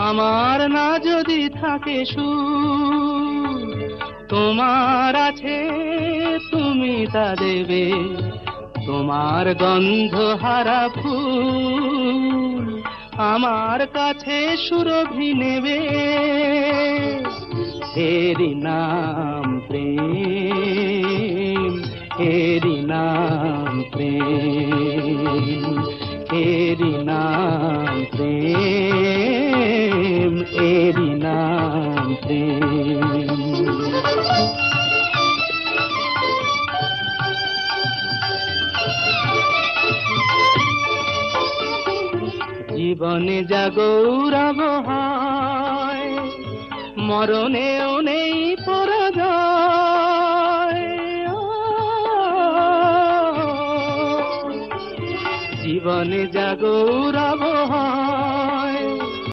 আমার না যদি থাকে সুর, তোমার আছে তুমি তা দেবে। তোমার গন্ধহারা ফুল আমার কাছে সুরভি নেবে। এরি নাম প্রেম, এরি নাম প্রেম, এরি নাম প্রেম, এরি নাম প্রেম। জীবনে যা গৌরব হয়, মরণেও নেই পরাজয়। জীবনে যা গৌরব হয়,